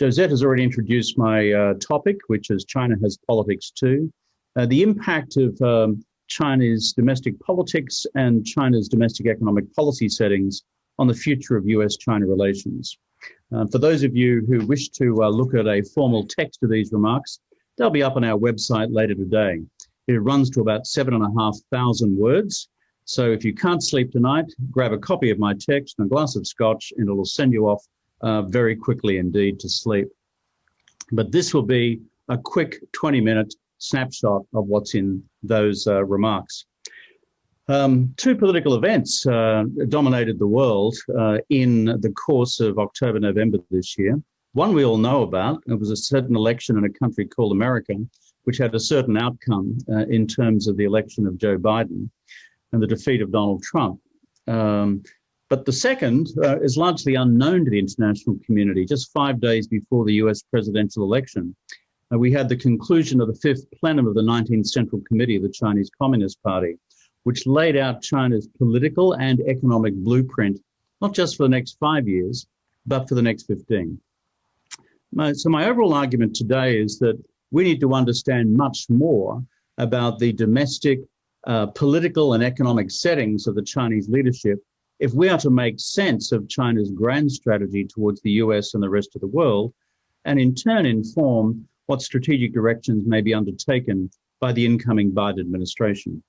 Josette has already introduced my topic, which is China has politics too. The impact of China's domestic politics and China's domestic economic policy settings on the future of US-China relations. For those of you who wish to look at a formal text of these remarks, they'll be up on our website later today. It runs to about 7,500 words. So if you can't sleep tonight, grab a copy of my text and a glass of scotch and it'll send you off very quickly indeed to sleep. But this will be a quick 20-minute snapshot of what's in those remarks. Two political events dominated the world in the course of October, November this year. One we all know about. It was a certain election in a country called America, which had a certain outcome in terms of the election of Joe Biden and the defeat of Donald Trump. But the second is largely unknown to the international community. Just 5 days before the US presidential election, we had the conclusion of the fifth plenum of the 19th Central Committee of the Chinese Communist Party, which laid out China's political and economic blueprint, not just for the next 5 years, but for the next 15. So my overall argument today is that we need to understand much more about the domestic political and economic settings of the Chinese leadership if we are to make sense of China's grand strategy towards the US and the rest of the world, and in turn inform what strategic directions may be undertaken by the incoming Biden administration.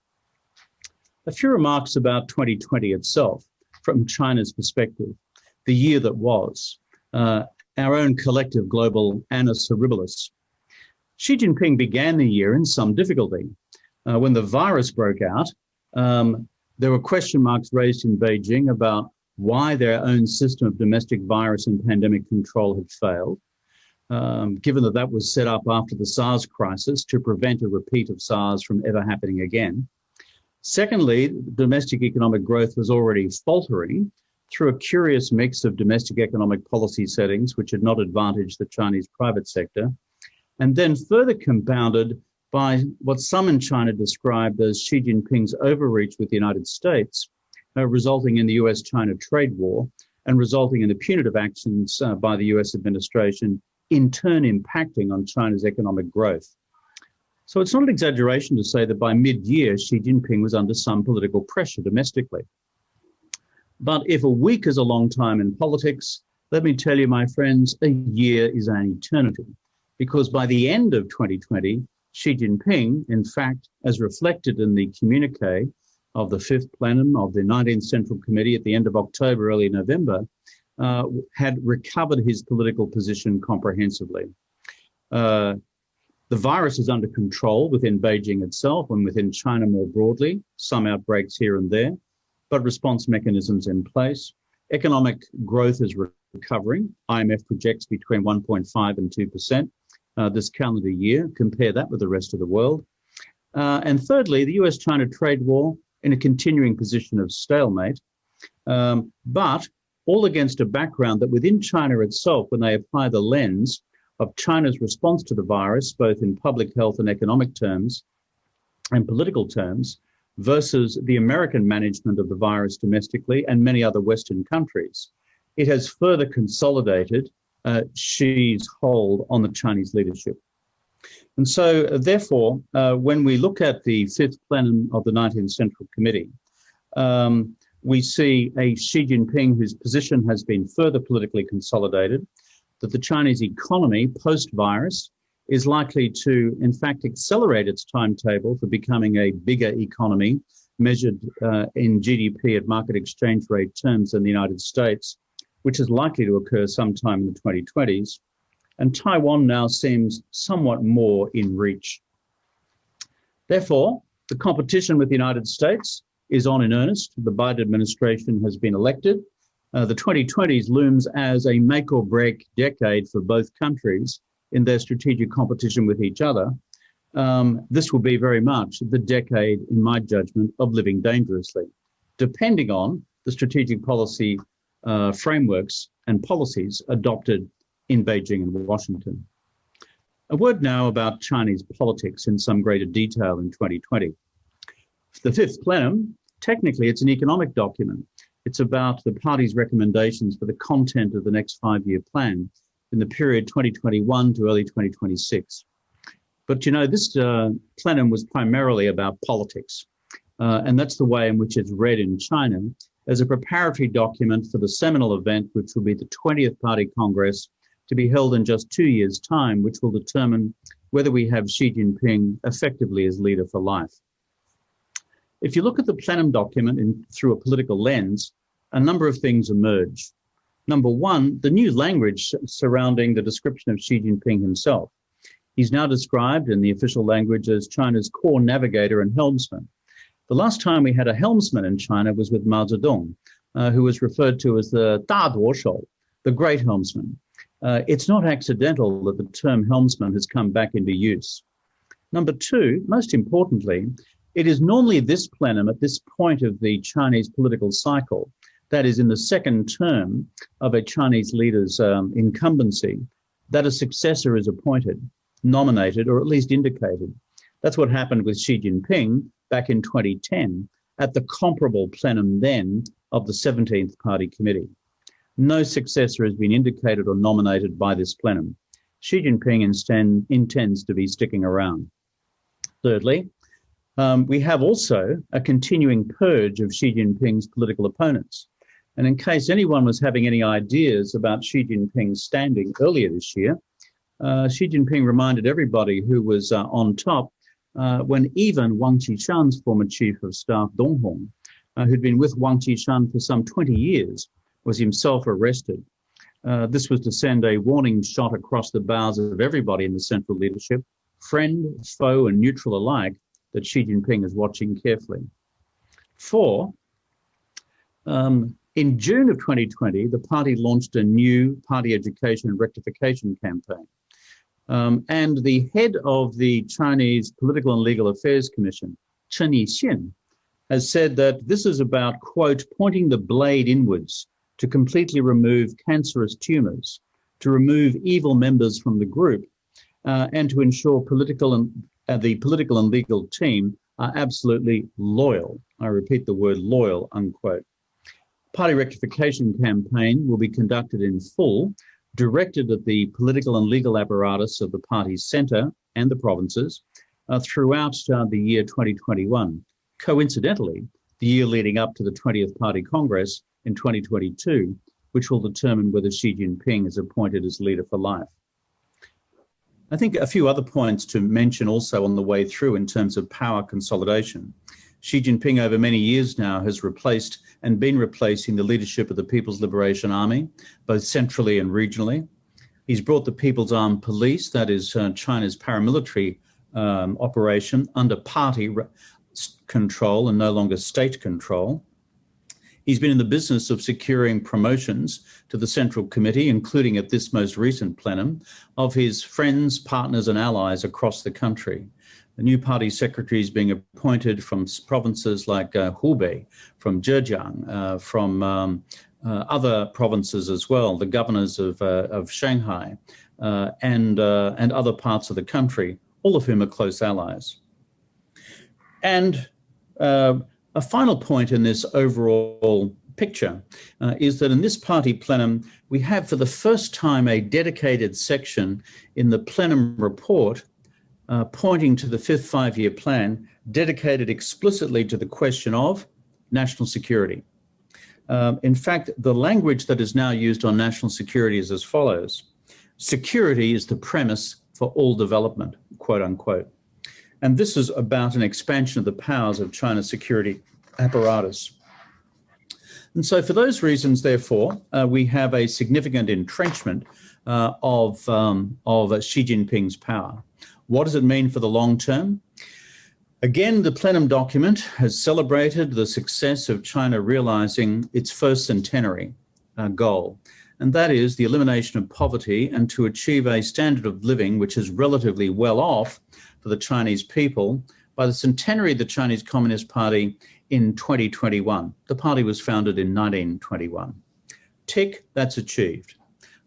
A few remarks about 2020 itself from China's perspective, the year that was, our own collective global annus horribilis. Xi Jinping began the year in some difficulty. When the virus broke out, there were question marks raised in Beijing about why their own system of domestic virus and pandemic control had failed, given that that was set up after the SARS crisis to prevent a repeat of SARS from ever happening again. Secondly, domestic economic growth was already faltering through a curious mix of domestic economic policy settings which had not advantaged the Chinese private sector, and then further compounded by what some in China described as Xi Jinping's overreach with the United States, resulting in the US-China trade war and resulting in the punitive actions by the US administration, in turn impacting on China's economic growth. So it's not an exaggeration to say that by mid-year, Xi Jinping was under some political pressure domestically. But if a week is a long time in politics, let me tell you, my friends, a year is an eternity. Because by the end of 2020, Xi Jinping, in fact, as reflected in the communique of the fifth plenum of the 19th Central Committee at the end of October, early November, had recovered his political position comprehensively. The virus is under control within Beijing itself and within China more broadly, some outbreaks here and there, but response mechanisms in place. Economic growth is recovering. IMF projects between 1.5 and 2% this calendar year. Compare that with the rest of the world. And thirdly, the US-China trade war in a continuing position of stalemate, but all against a background that within China itself, when they apply the lens of China's response to the virus, both in public health and economic terms and political terms, versus the American management of the virus domestically and many other Western countries, it has further consolidated Xi's hold on the Chinese leadership. And so, therefore, when we look at the fifth plenum of the 19th Central Committee, we see a Xi Jinping whose position has been further politically consolidated, that the Chinese economy post-virus is likely to, in fact, accelerate its timetable for becoming a bigger economy measured in GDP at market exchange rate terms in the United States, which is likely to occur sometime in the 2020s. And Taiwan now seems somewhat more in reach. Therefore, the competition with the United States is on in earnest. The Biden administration has been elected. The 2020s looms as a make or break decade for both countries in their strategic competition with each other. This will be very much the decade, in my judgment, of living dangerously, depending on the strategic policy frameworks and policies adopted in Beijing and Washington. A word now about Chinese politics in some greater detail in 2020. The fifth plenum, technically it's an economic document. It's about the party's recommendations for the content of the next 5-year plan. in the period 2021 to early 2026. But, you know, this plenum was primarily about politics. And that's the way in which it's read in China as a preparatory document for the seminal event, which will be the 20th Party Congress to be held in just 2 years' time, which will determine whether we have Xi Jinping effectively as leader for life. If you look at the plenum document through a political lens, a number of things emerge. Number one, the new language surrounding the description of Xi Jinping himself. He's now described in the official language as China's core navigator and helmsman. The last time we had a helmsman in China was with Mao Zedong, who was referred to as the 大舵手, the great helmsman. It's not accidental that the term helmsman has come back into use. Number two, most importantly, it is normally this plenum at this point of the Chinese political cycle, that is in the second term of a Chinese leader's incumbency, that a successor is appointed, nominated, or at least indicated. That's what happened with Xi Jinping back in 2010 at the comparable plenum then of the 17th Party Committee. No successor has been indicated or nominated by this plenum. Xi Jinping intends to be sticking around. Thirdly, we have also a continuing purge of Xi Jinping's political opponents. And in case anyone was having any ideas about Xi Jinping's standing earlier this year, Xi Jinping reminded everybody who was on top when even Wang Qishan's former chief of staff, Dong Hong, who'd been with Wang Qishan for some 20 years, was himself arrested. This was to send a warning shot across the bows of everybody in the central leadership, friend, foe, and neutral alike, that Xi Jinping is watching carefully. Four, in June of 2020, the party launched a new party education and rectification campaign. And the head of the Chinese Political and Legal Affairs Commission, Chen Yixin, has said that this is about, quote, pointing the blade inwards to completely remove cancerous tumors, to remove evil members from the group, and to ensure the political and legal team are absolutely loyal. I repeat the word loyal, unquote. Party rectification campaign will be conducted in full, directed at the political and legal apparatus of the party's centre and the provinces throughout the year 2021. Coincidentally, the year leading up to the 20th Party Congress in 2022, which will determine whether Xi Jinping is appointed as leader for life. I think a few other points to mention also on the way through in terms of power consolidation. Xi Jinping over many years now has replaced and been replacing the leadership of the People's Liberation Army, both centrally and regionally. He's brought the People's Armed Police, that is China's paramilitary operation, under party control and no longer state control. He's been in the business of securing promotions to the Central Committee, including at this most recent plenum, of his friends, partners and allies across the country. The new party secretaries being appointed from provinces like Hubei, from Zhejiang, from other provinces as well, the governors of Shanghai and other parts of the country, all of whom are close allies. And a final point in this overall picture is that in this party plenum, we have for the first time a dedicated section in the plenum report pointing to the fifth five-year plan, dedicated explicitly to the question of national security. In fact, the language that is now used on national security is as follows. Security is the premise for all development, quote unquote. And this is about an expansion of the powers of China's security apparatus. And so for those reasons, therefore, we have a significant entrenchment of Xi Jinping's power. What does it mean for the long term? Again, the plenum document has celebrated the success of China realizing its first centenary goal, and that is the elimination of poverty and to achieve a standard of living which is relatively well off for the Chinese people by the centenary of the Chinese Communist Party in 2021. The party was founded in 1921. Tick, that's achieved.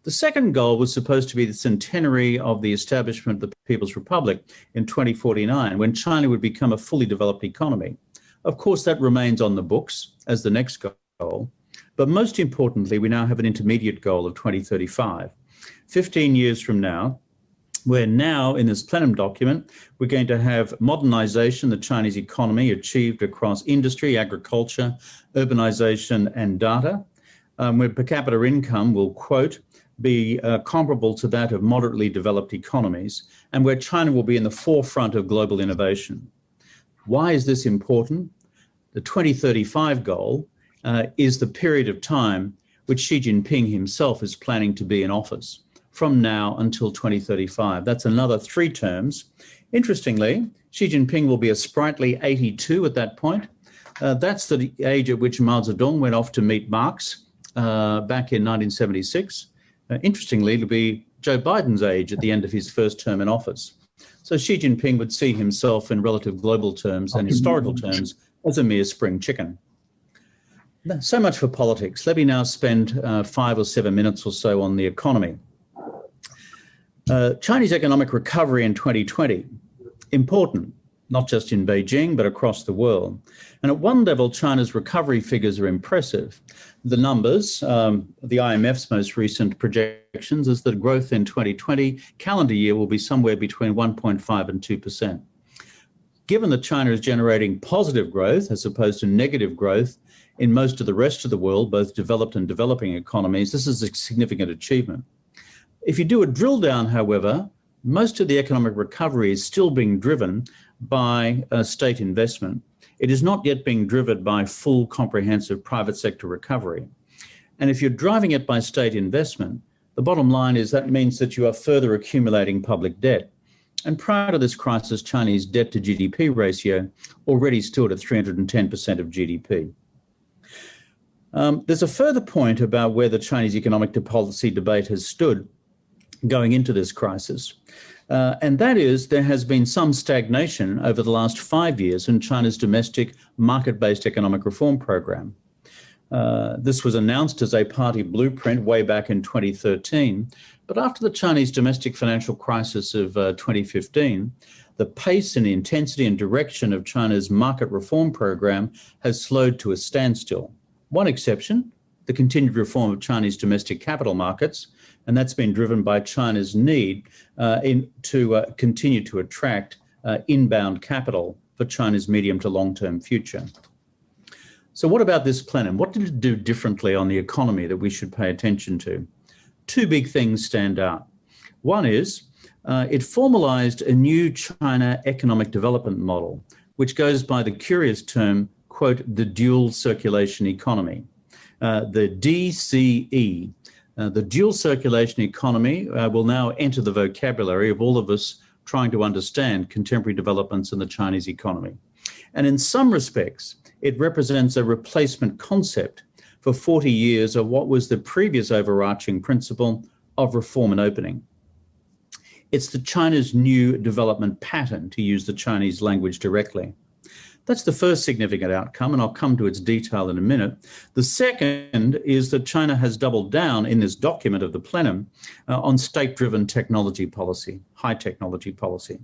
The second goal was supposed to be the centenary of the establishment of the People's Republic in 2049, when China would become a fully developed economy. Of course, that remains on the books as the next goal. But most importantly, we now have an intermediate goal of 2035. 15 years from now, where now in this plenum document, we're going to have modernization, the Chinese economy achieved across industry, agriculture, urbanization, and data, where per capita income will, quote, be comparable to that of moderately developed economies, and where China will be in the forefront of global innovation. Why is this important? The 2035 goal is the period of time which Xi Jinping himself is planning to be in office, from now until 2035. That's another 3 terms. Interestingly, Xi Jinping will be a sprightly 82 at that point. That's the age at which Mao Zedong went off to meet Marx back in 1976. Interestingly, it'll be Joe Biden's age at the end of his first term in office. So Xi Jinping would see himself in relative global terms and historical terms as a mere spring chicken. So much for politics. Let me now spend 5 or 7 minutes or so on the economy. Chinese economic recovery in 2020, important, not just in Beijing, but across the world. And at one level, China's recovery figures are impressive. The numbers, the IMF's most recent projections, is that growth in 2020 calendar year will be somewhere between 1.5 and 2%. Given that China is generating positive growth as opposed to negative growth in most of the rest of the world, both developed and developing economies, this is a significant achievement. If you do a drill down, however, most of the economic recovery is still being driven by state investment. It is not yet being driven by full comprehensive private sector recovery. And if you're driving it by state investment, the bottom line is that means that you are further accumulating public debt. And prior to this crisis, Chinese debt to GDP ratio already stood at 310% of GDP. There's a further point about where the Chinese economic policy debate has stood going into this crisis. And that is there has been some stagnation over the last 5 years in China's domestic market-based economic reform program. This was announced as a party blueprint way back in 2013. But after the Chinese domestic financial crisis of 2015, the pace and the intensity and direction of China's market reform program has slowed to a standstill. One exception, the continued reform of Chinese domestic capital markets, and that's been driven by China's need to continue to attract inbound capital for China's medium to long-term future. So what about this plenum? What did it do differently on the economy that we should pay attention to? 2 big things stand out. One is it formalized a new China economic development model, which goes by the curious term, quote, the dual circulation economy, the DCE. The dual circulation economy will now enter the vocabulary of all of us trying to understand contemporary developments in the Chinese economy. And in some respects, it represents a replacement concept for 40 years of what was the previous overarching principle of reform and opening. It's the China's new development pattern, to use the Chinese language directly. That's the first significant outcome, and I'll come to its detail in a minute. The second is that China has doubled down in this document of the plenum on state-driven technology policy, high technology policy.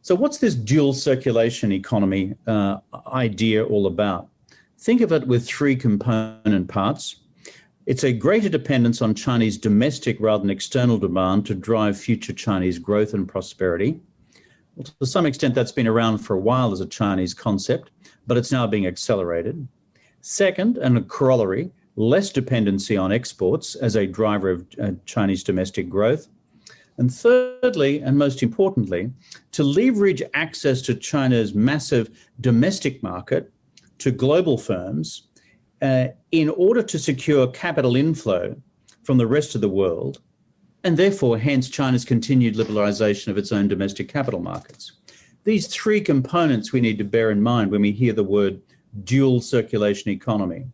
So what's this dual circulation economy idea all about? Think of it with 3 component parts. It's a greater dependence on Chinese domestic rather than external demand to drive future Chinese growth and prosperity. Well, to some extent, that's been around for a while as a Chinese concept, but it's now being accelerated. Second, and a corollary, less dependency on exports as a driver of Chinese domestic growth. And thirdly, and most importantly, to leverage access to China's massive domestic market to global firms in order to secure capital inflow from the rest of the world, and therefore, hence, China's continued liberalization of its own domestic capital markets. These 3 components we need to bear in mind when we hear the word dual circulation economy.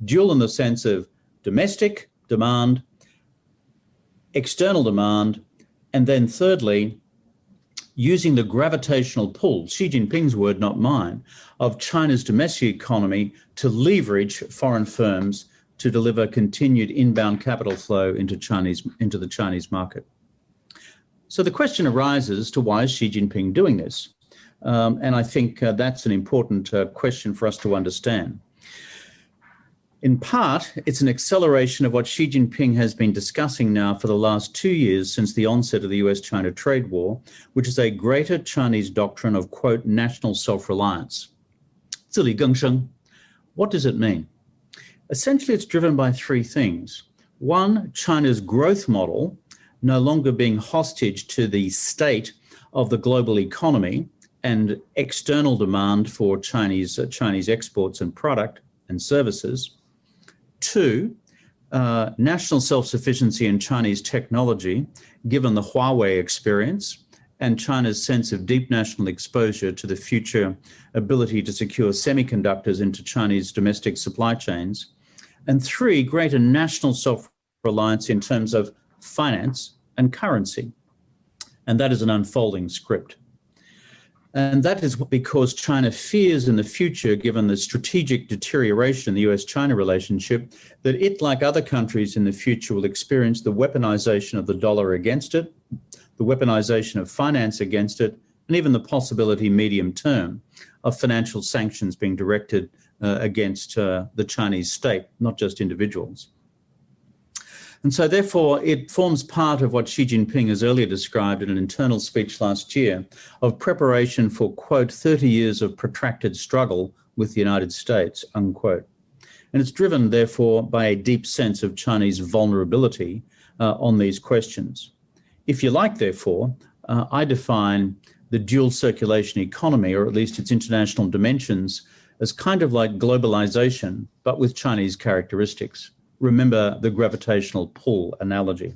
Dual in the sense of domestic demand, external demand, and then thirdly, using the gravitational pull, Xi Jinping's word, not mine, of China's domestic economy to leverage foreign firms to deliver continued inbound capital flow into the Chinese market. So the question arises to why is Xi Jinping doing this? And I think that's an important question for us to understand. In part, it's an acceleration of what Xi Jinping has been discussing now for the last 2 years since the onset of the US-China trade war, which is a greater Chinese doctrine of, quote, national self-reliance. 自力更生. What does it mean? Essentially, it's driven by three things. One, China's growth model, no longer being hostage to the state of the global economy and external demand for Chinese exports and product and services. Two, national self-sufficiency in Chinese technology, given the Huawei experience and China's sense of deep national exposure to the future ability to secure semiconductors into Chinese domestic supply chains. And three, greater national self-reliance in terms of finance and currency. And that is an unfolding script. And that is because China fears in the future, given the strategic deterioration in the US-China relationship, that it, like other countries in the future, will experience the weaponization of the dollar against it, the weaponization of finance against it, and even the possibility medium term of financial sanctions being directed against the Chinese state, not just individuals. And so therefore, it forms part of what Xi Jinping has earlier described in an internal speech last year of preparation for, quote, 30 years of protracted struggle with the United States, unquote. And it's driven, therefore, by a deep sense of Chinese vulnerability on these questions. If you like, therefore, I define the dual circulation economy, or at least its international dimensions, as kind of like globalization, but with Chinese characteristics. Remember the gravitational pull analogy.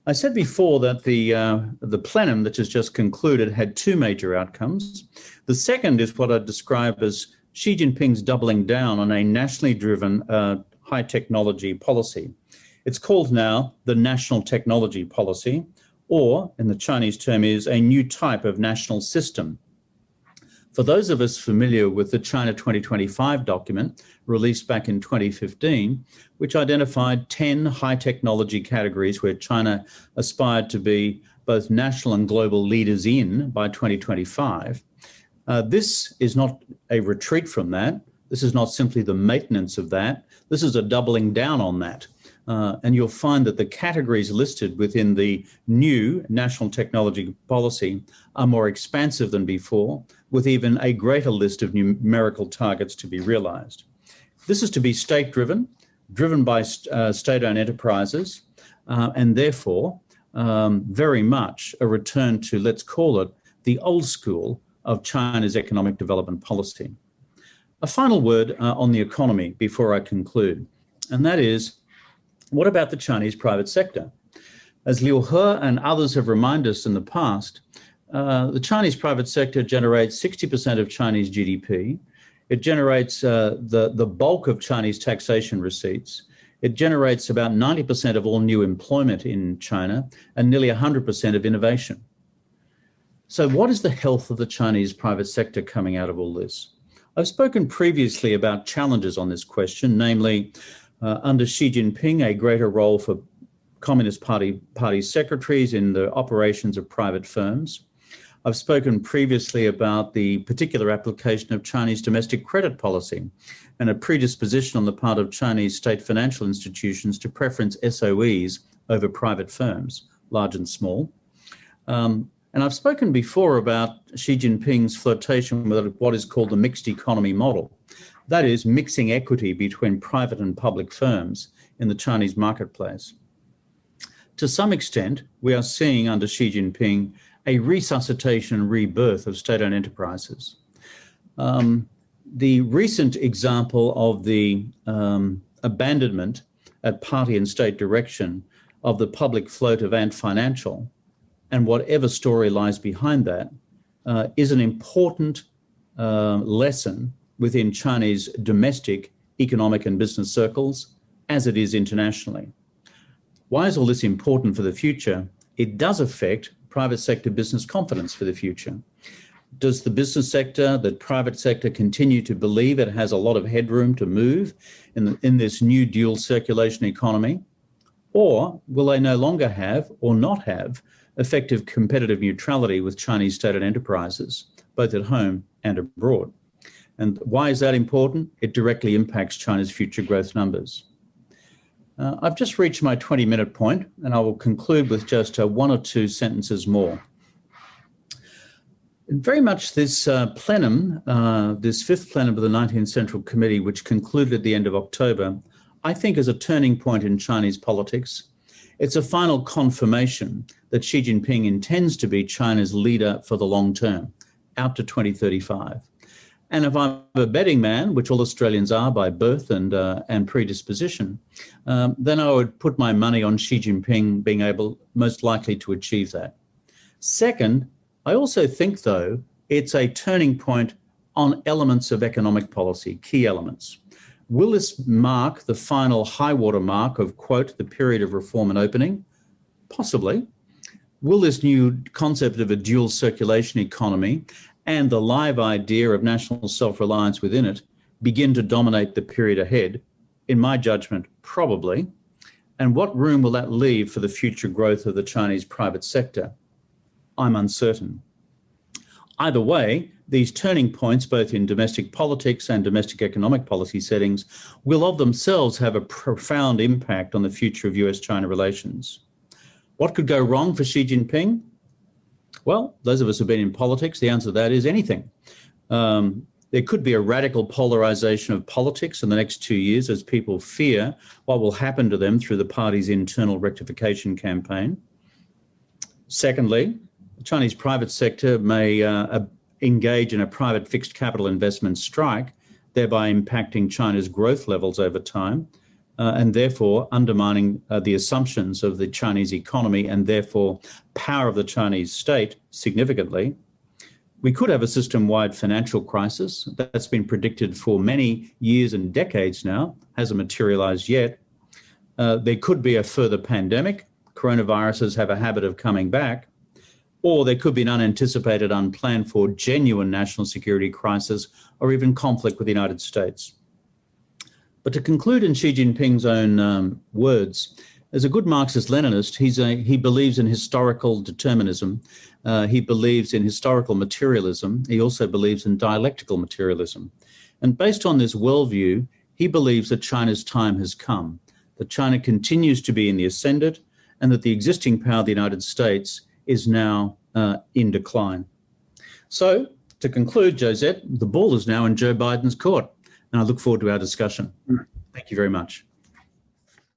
I said before that the plenum that has just concluded had two major outcomes. The second is what I describe as Xi Jinping's doubling down on a nationally driven high technology policy. It's called now the National Technology Policy, or in the Chinese term is a new type of national system. For those of us familiar with the China 2025 document released back in 2015, which identified 10 high technology categories where China aspired to be both national and global leaders in by 2025, this is not a retreat from that. This is not simply the maintenance of that. This is a doubling down on that. And you'll find that the categories listed within the new National Technology Policy are more expansive than before, with even a greater list of numerical targets to be realized. This is to be state-driven, driven by state-owned enterprises, and therefore very much a return to, let's call it, the old school of China's economic development policy. A final word on the economy before I conclude, and that is, what about the Chinese private sector? As Liu He and others have reminded us in the past, the Chinese private sector generates 60% of Chinese GDP. It generates the bulk of Chinese taxation receipts. It generates about 90% of all new employment in China and nearly 100% of innovation. So what is the health of the Chinese private sector coming out of all this? I've spoken previously about challenges on this question, namely, under Xi Jinping, a greater role for Communist Party secretaries in the operations of private firms. I've spoken previously about the particular application of Chinese domestic credit policy and a predisposition on the part of Chinese state financial institutions to preference SOEs over private firms, large and small. And I've spoken before about Xi Jinping's flirtation with what is called the mixed economy model. That is, mixing equity between private and public firms in the Chinese marketplace. To some extent, we are seeing under Xi Jinping a resuscitation and rebirth of state-owned enterprises. The recent example of the abandonment at party and state direction of the public float of Ant Financial, and whatever story lies behind that, is an important lesson within Chinese domestic economic and business circles, as it is internationally. Why is all this important for the future? It does affect private sector business confidence for the future. Does the business sector, the private sector, continue to believe it has a lot of headroom to move in this new dual circulation economy? Or will they no longer have or not have effective competitive neutrality with Chinese state-owned enterprises, both at home and abroad? And why is that important? It directly impacts China's future growth numbers. I've just reached my 20-minute point, and I will conclude with just one or two sentences more. Very much this plenum, this fifth plenum of the 19th Central Committee, which concluded at the end of October, I think is a turning point in Chinese politics. It's a final confirmation that Xi Jinping intends to be China's leader for the long term, out to 2035. And if I'm a betting man, which all Australians are by birth and predisposition, then I would put my money on Xi Jinping being able, most likely, to achieve that. Second, I also think, though, it's a turning point on elements of economic policy, key elements. Will this mark the final high water mark of, quote, the period of reform and opening? Possibly. Will this new concept of a dual circulation economy and the live idea of national self-reliance within it begin to dominate the period ahead? In my judgment, probably. And what room will that leave for the future growth of the Chinese private sector? I'm uncertain. Either way, these turning points, both in domestic politics and domestic economic policy settings, will of themselves have a profound impact on the future of US-China relations. What could go wrong for Xi Jinping? Well, those of us who've been in politics, the answer to that is anything. There could be a radical polarization of politics in the next 2 years as people fear what will happen to them through the party's internal rectification campaign. Secondly, the Chinese private sector may engage in a private fixed capital investment strike, thereby impacting China's growth levels over time, and therefore undermining the assumptions of the Chinese economy and therefore power of the Chinese state significantly. We could have a system-wide financial crisis that's been predicted for many years and decades now, hasn't materialized yet. There could be a further pandemic. Coronaviruses have a habit of coming back. Or there could be an unanticipated, unplanned for genuine national security crisis or even conflict with the United States. But to conclude in Xi Jinping's own words, as a good Marxist-Leninist, he believes in historical determinism. He believes in historical materialism. He also believes in dialectical materialism. And based on this worldview, he believes that China's time has come, that China continues to be in the ascendant, and that the existing power of the United States is now in decline. So, to conclude, Josette, the ball is now in Joe Biden's court, and I look forward to our discussion. Thank you very much.